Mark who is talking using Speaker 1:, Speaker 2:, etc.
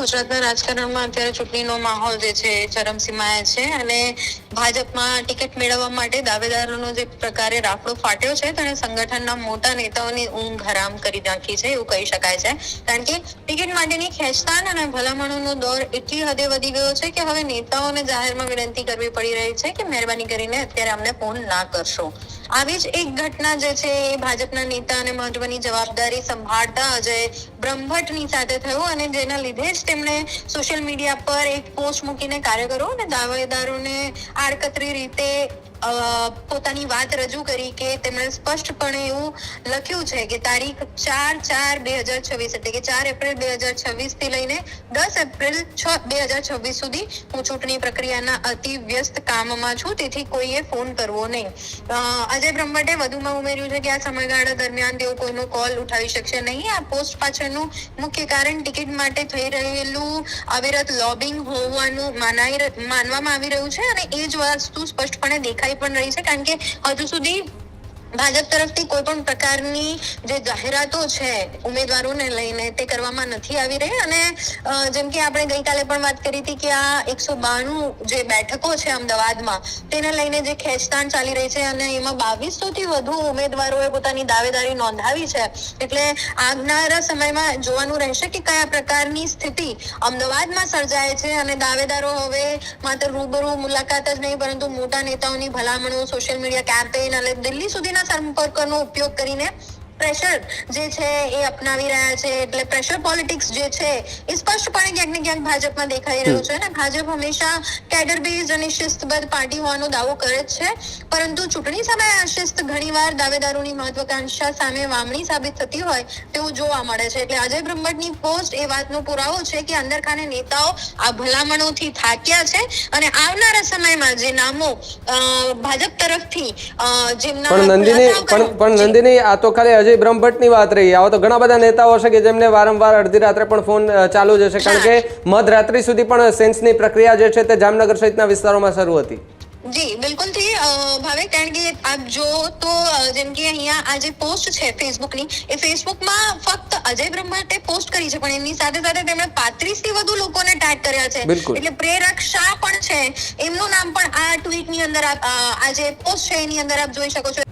Speaker 1: ગુજરાતના રાજકારણમાં અત્યારે ચૂંટણીનો માહોલ જે છે ચરમસીમાએ છે અને ભાજપમાં ટિકિટ મેળવવા માટે દાવેદારોનો જે પ્રકારે રાફડો ફાટ્યો છે તેણે સંગઠનના મોટા નેતાઓની ઊંઘ હરામ કરી નાખી છે એવું કહી શકાય છે. કારણ કે ટિકિટ માટેની ખેંચતાણ અને ભલામણોનો દોર એટલી હદે વધી ગયો છે કે હવે નેતાઓને જાહેરમાં વિનંતી કરવી પડી રહી છે કે મહેરબાની કરીને અત્યારે અમને ફોન ના કરશો. આવી જ એક ઘટના જે છે એ ભાજપના નેતા અને મહત્વની જવાબદારી સંભાળતા અજય બ્રહ્મભટ્ટની સાથે થયું અને જેના લીધે જ તેમણે સોશિયલ મીડિયા પર એક પોસ્ટ મૂકીને કાર્યકરો અને દાવેદારોને આડકતરી રીતે પોતાની વાત રજૂ કરી કે તેમણે સ્પષ્ટપણે એવું લખ્યું છે કે તારીખ 4/4/2026 એટલે કે 4 એપ્રિલ 2026 થી લઈને 10 એપ્રિલ 2026 સુધી હું ચૂંટણી પ્રક્રિયાના અતિ વ્યસ્ત કામમાં છું, તેથી કોઈએ ફોન કરવો નહીં. અજય બ્રહ્મભટ્ટે વધુમાં ઉમેર્યું છે કે આ સમયગાળા દરમિયાન તેઓ કોઈનો કોલ ઉઠાવી શકશે નહીં. આ પોસ્ટ પાછળનું મુખ્ય કારણ ટિકિટ માટે થઈ રહેલું અવિરત લોબિંગ હોવાનું માનવામાં આવી રહ્યું છે અને એ જ વસ્તુ સ્પષ્ટપણે દેખાઈ પણ રહી છે. કારણ કે હજુ સુધી ભાજપ તરફથી કોઈ પણ પ્રકારની જે જાહેરાતો છે ઉમેદવારોને લઈને તે કરવામાં નથી આવી રહી અને જેમ કે આપણે ગઈકાલે પણ વાત કરી હતી કે આ 192 જે બેઠકો છે અમદાવાદમાં તેને લઈને જે ખેંચતાણ ચાલી રહી છે અને એમાં 2200 થી વધુ ઉમેદવારોએ પોતાની દાવેદારી નોંધાવી છે. એટલે આવનારા સમયમાં જોવાનું રહેશે કે કયા પ્રકારની સ્થિતિ અમદાવાદમાં સર્જાય છે અને દાવેદારો હવે માત્ર રૂબરૂ મુલાકાત જ નહીં પરંતુ મોટા નેતાઓની ભલામણો, સોશિયલ મીડિયા કેમ્પેઇન અને દિલ્હી સુધીના સંપર્કનો ઉપયોગ કરીને પ્રેશર જે છે એ અપનાવી રહ્યા છે. એટલે પ્રેશર પોલિટિક્સ જે છે એ સ્પષ્ટપણે ક્યાંક ને ક્યાંક ભાજપમાં દેખાઈ રહ્યું છે અને ભાજપ હંમેશા કેડર બેઝ અને શિસ્તબદ્ધ પાર્ટી હોવાનો દાવો કરે જ છે, પરંતુ ચૂંટણી સમયે આ શિસ્ત ઘણીવાર દાવેદારોની મહત્વાકાંક્ષા સામે વામણી સાબિત થતી હોય તેવું જોવા મળે છે. એટલે અજય બ્રહ્મભટ્ટની પોસ્ટ એ વાતનો પુરાવો છે કે અંદરખાને નેતાઓ આ ભલામણોથી થાક્યા છે અને આવનારા સમયમાં જે નામો ભાજપ તરફથી જેમના
Speaker 2: પણ નંદિની આ તો ખાલી અજય બ્રહ્મભટ્ટની વાત રહી. આવા તો ઘણા બધા નેતાઓ હશે કે જેમને વારંવાર અડધી રાત્રે પણ ફોન ચાલુ જ હશે, કારણ કે મધરાત્રિ સુધી પણ સેન્સની પ્રક્રિયા જે છે તે જામનગર સહિતના વિસ્તારોમાં શરૂ હતી.
Speaker 1: જી બિલકુલથી ભાવિક, કારણ કે આપ જો તો જેમ કે અહીંયા આ જે પોસ્ટ છે ફેસબુકની એ ફેસબુકમાં ફક્ત અજય બ્રહ્મભટ્ટે પોસ્ટ કરી છે પણ એની સાથે સાથે તેમણે 35 થી વધુ લોકોને ટેગ કર્યા છે. એટલે પ્રેરક શાહ પણ છે, એમનું નામ પણ આ ટ્વીટની અંદર આ જે પોસ્ટ છે એની અંદર આપ જોઈ શકો છો.